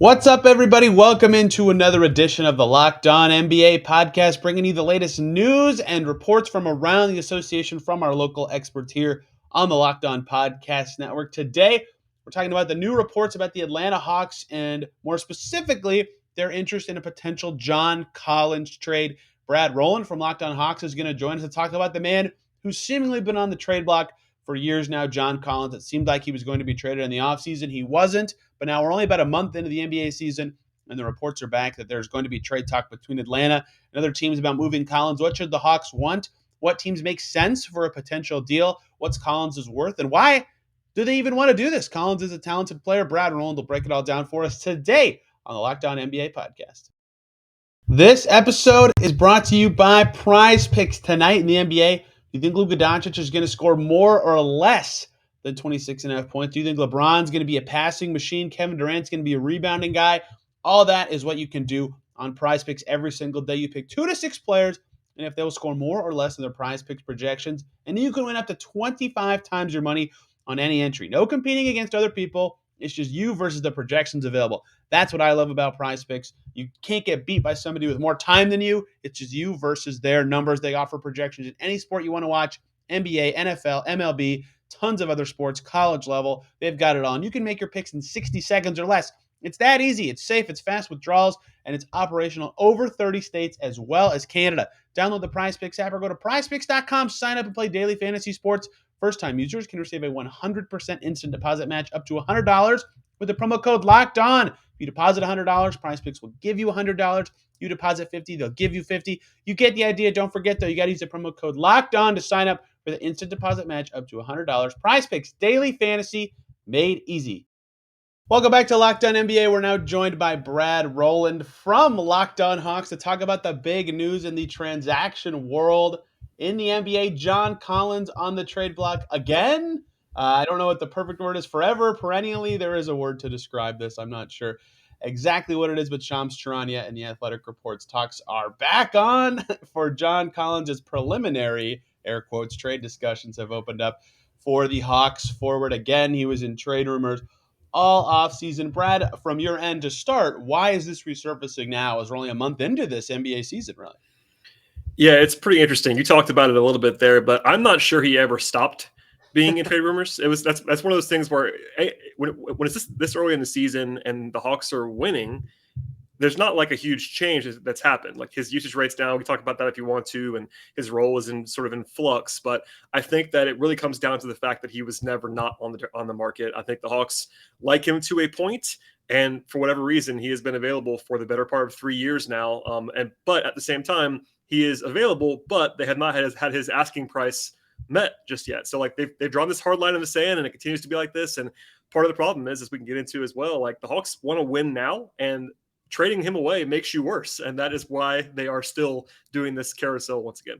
What's up, everybody? Welcome into another edition of the Locked On NBA podcast, bringing you the latest news and reports from around the association from our local experts here on the Locked On Podcast Network. Today, we're talking about the new reports about the Atlanta Hawks and more specifically, their interest in a potential John Collins trade. Brad Rowland from Locked On Hawks is going to join us to talk about the man who's seemingly been on the trade block for years now, John Collins. It seemed like he was going to be traded in the offseason. He wasn't. But now we're only about a month into the NBA season, and the reports are back that there's going to be trade talk between Atlanta and other teams about moving Collins. What should the Hawks want? What teams make sense for a potential deal? What's Collins' worth? And why do they even want to do this? Collins is a talented player. Brad Rowland will break it all down for us today on the Locked On NBA podcast. This episode is brought to you by PrizePicks. Tonight in the NBA, do you think Luka Doncic is going to score more or less than 26.5 points? Do you think LeBron's going to be a passing machine? Kevin Durant's going to be a rebounding guy? All that is what you can do on PrizePicks every single day. You pick 2 to 6 players, and if they will score more or less than their PrizePicks projections, and you can win up to 25 times your money on any entry. No competing against other people. It's just you versus the projections available. That's what I love about PrizePicks. You can't get beat by somebody with more time than you. It's just you versus their numbers. They offer projections in any sport you want to watch: NBA, NFL, MLB, tons of other sports, college level. They've got it all. And you can make your picks in 60 seconds or less. It's that easy. It's safe. It's fast withdrawals, and it's operational over 30 states as well as Canada. Download the PrizePicks app or go to prizepicks.com, sign up and play daily fantasy sports. First-time users can receive a 100% instant deposit match up to $100 with the promo code Locked On. If you deposit $100, PrizePicks will give you $100. You deposit $50, they'll give you $50. You get the idea. Don't forget, though, you got to use the promo code Locked On to sign up for the instant deposit match up to $100. PrizePicks, daily fantasy made easy. Welcome back to Locked On NBA. We're now joined by Brad Rowland from Locked On Hawks to talk about the big news in the transaction world in the NBA. John Collins on the trade block again. I don't know what the perfect word is. Forever, perennially, there is a word to describe this. I'm not sure exactly what it is, but Shams Charania and the Athletic Reports talks are back on for John Collins' preliminary, air quotes, trade discussions have opened up for the Hawks forward. Again, he was in trade rumors all offseason. Brad, from your end to start, why is this resurfacing now as we're only a month into this NBA season, really? Yeah, it's pretty interesting. You talked about it a little bit there, but I'm not sure he ever stopped being in trade rumors. That's one of those things where when it's this early in the season and the Hawks are winning, there's not like a huge change that's happened. Like his usage rates now, we talk about that if you want to, and his role is in sort of in flux. But I think that it really comes down to the fact that he was never not on the market. I think the Hawks like him to a point, and for whatever reason, he has been available for the better part of 3 years now. But at the same time, he is available, but they have not had his asking price met just yet. So like they've drawn this hard line in the sand, and it continues to be like this. And part of the problem is, as we can get into as well, like the Hawks want to win now, and trading him away makes you worse. And that is why they are still doing this carousel once again.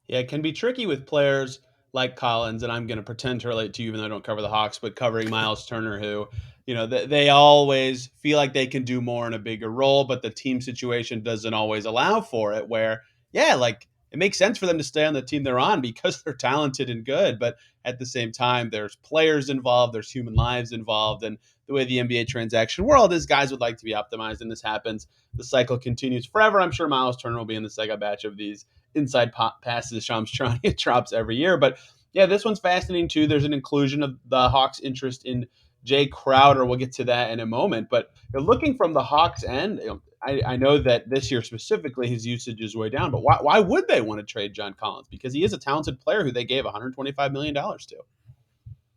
Yeah, it can be tricky with players like Collins, and I'm going to pretend to relate to you, even though I don't cover the Hawks, but covering Miles Turner, who, they always feel like they can do more in a bigger role, but the team situation doesn't always allow for it, where, yeah, like it makes sense for them to stay on the team they're on because they're talented and good, but at the same time, there's players involved, there's human lives involved, and the way the NBA transaction world is, guys would like to be optimized, and this happens. The cycle continues forever. I'm sure Miles Turner will be in the second batch of these inside passes Shams Charania drops every year. But yeah, this one's fascinating too. There's an inclusion of the Hawks' interest in Jay Crowder. We'll get to that in a moment. But looking from the Hawks' end, I know that this year specifically his usage is way down. But why would they want to trade John Collins? Because he is a talented player who they gave $125 million to.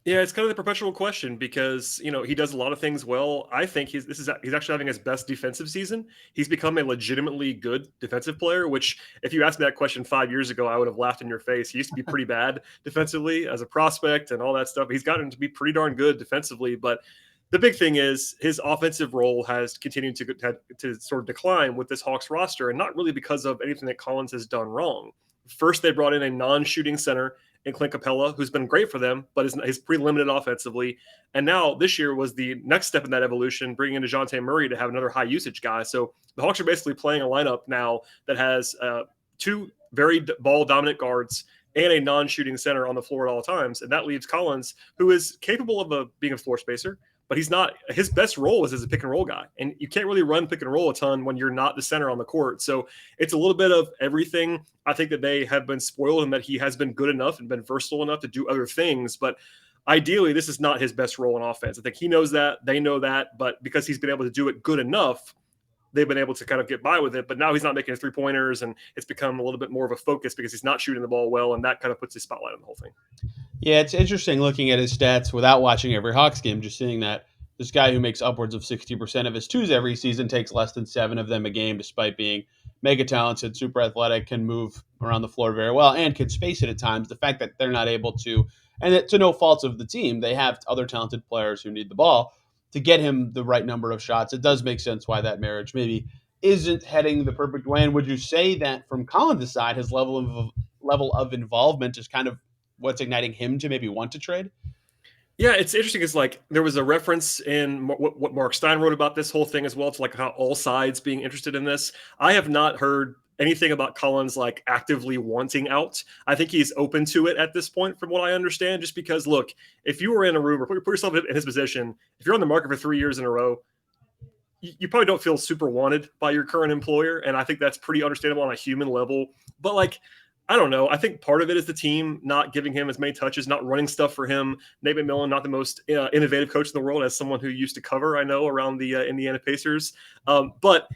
Yeah, it's kind of the perpetual question because he does a lot of things well. I think he's actually having his best defensive season. He's become a legitimately good defensive player. Which, if you asked me that question 5 years ago, I would have laughed in your face. He used to be pretty bad defensively as a prospect and all that stuff. He's gotten to be pretty darn good defensively. But the big thing is his offensive role has continued to sort of decline with this Hawks roster, and not really because of anything that Collins has done wrong. First, they brought in a non-shooting center in Clint Capella, who's been great for them, but he's pretty limited offensively. And now this year was the next step in that evolution, bringing in DeJounte Murray to have another high usage guy. So the Hawks are basically playing a lineup now that has two very ball dominant guards and a non-shooting center on the floor at all times. And that leaves Collins, who is capable of being a floor spacer, but he's not. His best role is as a pick and roll guy, and you can't really run pick and roll a ton when you're not the center on the court. So it's a little bit of everything. I think that they have been spoiled and that he has been good enough and been versatile enough to do other things, but ideally this is not his best role in offense. I think he knows that, they know that, but because he's been able to do it good enough, they've been able to kind of get by with it. But now he's not making his 3-pointers, and it's become a little bit more of a focus because he's not shooting the ball well, and that kind of puts his spotlight on the whole thing. Yeah, it's interesting looking at his stats without watching every Hawks game, just seeing that this guy who makes upwards of 60% of his twos every season takes less than 7 of them a game, despite being mega talented, super athletic, can move around the floor very well, and can space it at times. The fact that they're not able to, and it's to no fault of the team, they have other talented players who need the ball to get him the right number of shots. It does make sense why that marriage maybe isn't heading the perfect way. And would you say that from Collins' side, his level of involvement is kind of what's igniting him to maybe want to trade? Yeah, it's interesting. It's like there was a reference in what Mark Stein wrote about this whole thing as well. It's like how all sides being interested in this. I have not heard anything about Collins like actively wanting out. I think he's open to it at this point, from what I understand, just because, look, if you were in a room or put yourself in his position, if you're on the market for 3 years in a row, you probably don't feel super wanted by your current employer. And I think that's pretty understandable on a human level. But like, I don't know. I think part of it is the team not giving him as many touches, not running stuff for him. Nate McMillan, not the most innovative coach in the world, as someone who used to cover, I know, around the Indiana Pacers. But,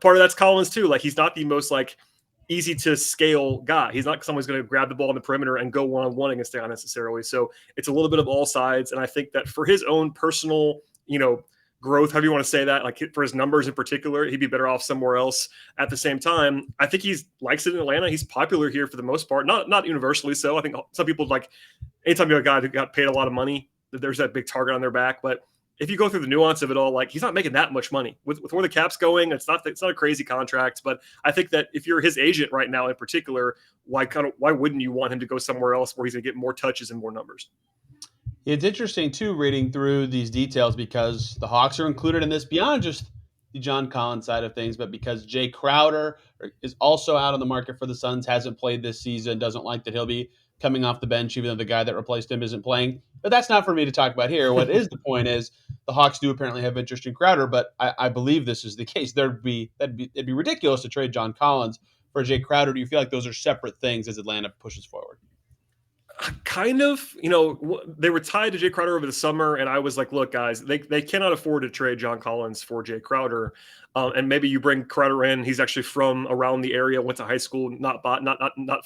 part of that's Collins too. Like, he's not the most like easy to scale guy. He's not someone who's going to grab the ball on the perimeter and go one-on-one against the necessarily. So it's a little bit of all sides. And I think that for his own personal, growth, however you want to say that, like for his numbers in particular, he'd be better off somewhere else. At the same time, I think he likes it in Atlanta. He's popular here for the most part, not universally so. I think some people, like, anytime you have a guy who got paid a lot of money, there's that big target on their back. But if you go through the nuance of it all, like, he's not making that much money with where the cap's going. It's not a crazy contract, but I think that if you're his agent right now in particular, why wouldn't you want him to go somewhere else where he's going to get more touches and more numbers? It's interesting, too, reading through these details, because the Hawks are included in this beyond just the John Collins side of things, but because Jay Crowder is also out on the market for the Suns, hasn't played this season, doesn't like that he'll be coming off the bench, even though the guy that replaced him isn't playing. But that's not for me to talk about here. What is the point is the Hawks do apparently have interest in Crowder, but I believe this is the case. It'd be ridiculous to trade John Collins for Jay Crowder. Do you feel like those are separate things as Atlanta pushes forward? Kind of, they were tied to Jay Crowder over the summer, and I was like, look, guys, they cannot afford to trade John Collins for Jay Crowder. And maybe you bring Crowder in. He's actually from around the area, went to high school, not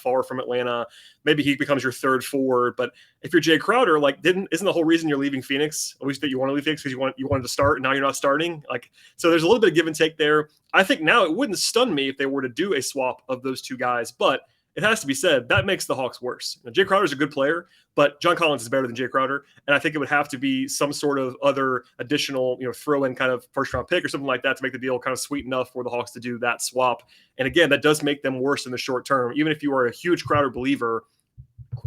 far from Atlanta. Maybe he becomes your third forward. But if you're Jay Crowder, like, isn't the whole reason you're leaving Phoenix, at least that you want to leave Phoenix, because you wanted to start, and now you're not starting? Like, so there's a little bit of give and take there. I think now it wouldn't stun me if they were to do a swap of those two guys, but it has to be said, that makes the Hawks worse. Now, Jay Crowder's a good player, but John Collins is better than Jay Crowder. And I think it would have to be some sort of other additional, throw-in kind of first-round pick or something like that to make the deal kind of sweet enough for the Hawks to do that swap. And again, that does make them worse in the short term. Even if you are a huge Crowder believer,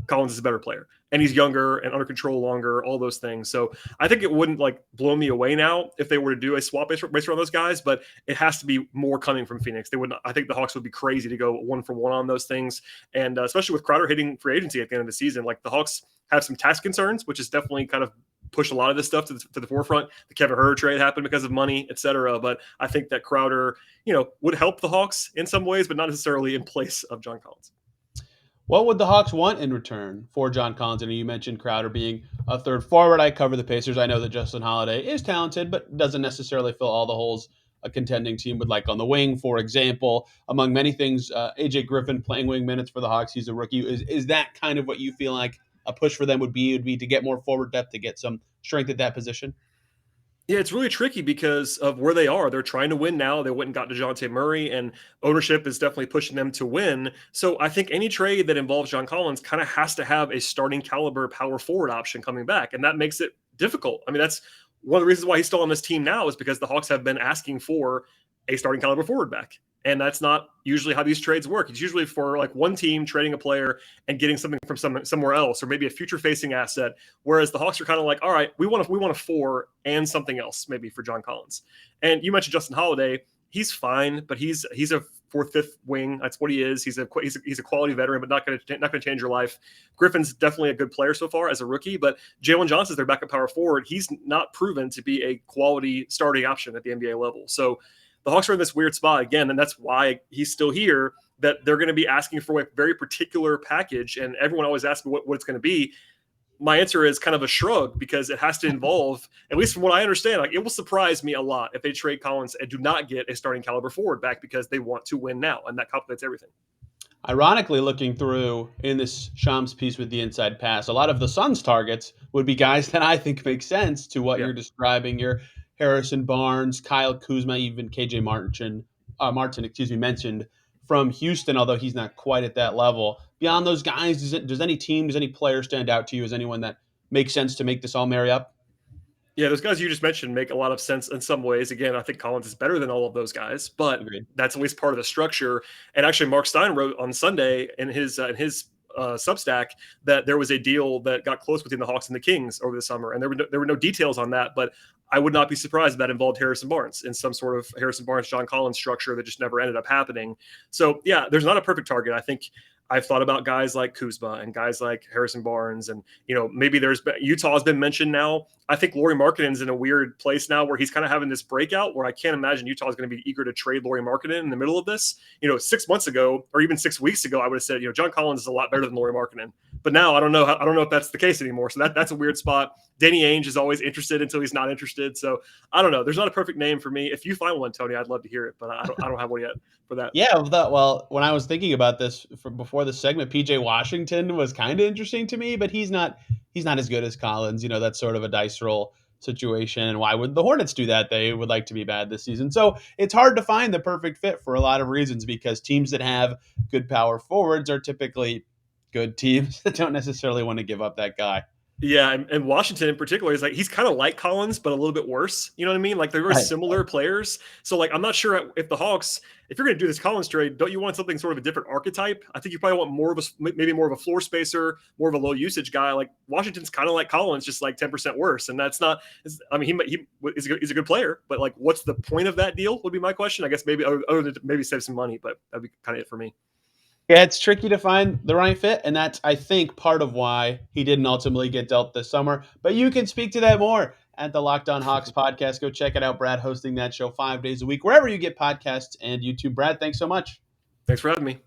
Collins is a better player, and he's younger and under control longer, all those things. So I think it wouldn't like blow me away now if they were to do a swap based around those guys, but it has to be more coming from Phoenix. They wouldn't. I think the Hawks would be crazy to go 1-for-1 on those things. And especially with Crowder hitting free agency at the end of the season, like, the Hawks have some tax concerns, which is definitely kind of push a lot of this stuff to the forefront. The Kevin Huerter trade happened because of money, et cetera. But I think that Crowder, would help the Hawks in some ways, but not necessarily in place of John Collins. What would the Hawks want in return for John Collins? And you mentioned Crowder being a third forward. I cover the Pacers. I know that Justin Holiday is talented, but doesn't necessarily fill all the holes a contending team would like on the wing, for example. Among many things, AJ Griffin playing wing minutes for the Hawks. He's a rookie. Is that kind of what you feel like a push for them would be? Would be to get more forward depth, to get some strength at that position? Yeah, it's really tricky because of where they are. They're trying to win now. They went and got DeJounte Murray, and ownership is definitely pushing them to win. So I think any trade that involves John Collins kind of has to have a starting caliber power forward option coming back, and that makes it difficult. I mean, that's one of the reasons why he's still on this team now, is because the Hawks have been asking for a starting caliber forward back. And that's not usually how these trades work. It's usually for like one team trading a player and getting something from somewhere else, or maybe a future facing asset. Whereas the Hawks are kind of like, all right, we want a 4 and something else maybe for John Collins. And you mentioned Justin Holiday. he's fine, but he's a fourth, fifth wing. That's what he is. He's a quality veteran, but not going to change your life. Griffin's definitely a good player so far as a rookie, but Jalen Johnson's their backup power forward. He's not proven to be a quality starting option at the NBA level. So the Hawks are in this weird spot again, and that's why he's still here. That they're going to be asking for a very particular package, and everyone always asks me what it's going to be. My answer is kind of a shrug because it has to involve, at least from what I understand, like it will surprise me a lot if they trade Collins and do not get a starting caliber forward back because they want to win now, and that complicates everything. Ironically, looking through in this Shams piece with the inside pass, a lot of the Suns' targets would be guys that I think make sense to what Yeah. you're describing. Your Harrison Barnes, Kyle Kuzma, even KJ Martin, mentioned from Houston, although he's not quite at that level. Beyond those guys, does any team, does any player stand out to you as anyone that makes sense to make this all marry up? Yeah, those guys you just mentioned make a lot of sense in some ways. Again, I think Collins is better than all of those guys, but Agreed. that's at least part of the structure. And actually, Mark Stein wrote on Sunday in his Substack that there was a deal that got close between the Hawks and the Kings over the summer, and there were no details on that, but I would not be surprised if that involved Harrison Barnes in some sort of Harrison Barnes John Collins structure that just never ended up happening. So yeah, there's not a perfect target. I think I've thought about guys like Kuzma and guys like Harrison Barnes, and maybe Utah has been mentioned now. I think Lauri Markkanen's in a weird place now where he's kind of having this breakout where I can't imagine Utah is going to be eager to trade Lauri Markkanen in the middle of this. 6 months ago or even 6 weeks ago, I would have said John Collins is a lot better than Lauri Markkanen, but now I don't know if that's the case anymore. So that's a weird spot. Danny Ainge is always interested until he's not interested. So I don't know. There's not a perfect name for me. If you find one, Tony, I'd love to hear it, but I don't have one yet for that. Yeah, well, when I was thinking about this before the segment, PJ Washington was kind of interesting to me, but he's not as good as Collins. That's sort of a dice roll situation. And why would the Hornets do that? They would like to be bad this season. So it's hard to find the perfect fit for a lot of reasons because teams that have good power forwards are typically good teams that don't necessarily want to give up that guy. Yeah, and Washington in particular is he's kind of like Collins, but a little bit worse. You know what I mean? Like they're very Right. similar players. So I'm not sure if the Hawks, if you're going to do this Collins trade, don't you want something sort of a different archetype? I think you probably want maybe more of a floor spacer, more of a low usage guy. Like Washington's kind of like Collins, just like 10% worse. And that's not. I mean, he's a good player, but what's the point of that deal? Would be my question. I guess maybe other than maybe save some money, but that'd be kind of it for me. Yeah, it's tricky to find the right fit, and that's, I think, part of why he didn't ultimately get dealt this summer. But you can speak to that more at the Locked On Hawks podcast. Go check it out. Brad hosting that show 5 days a week, wherever you get podcasts and YouTube. Brad, thanks so much. Thanks for having me.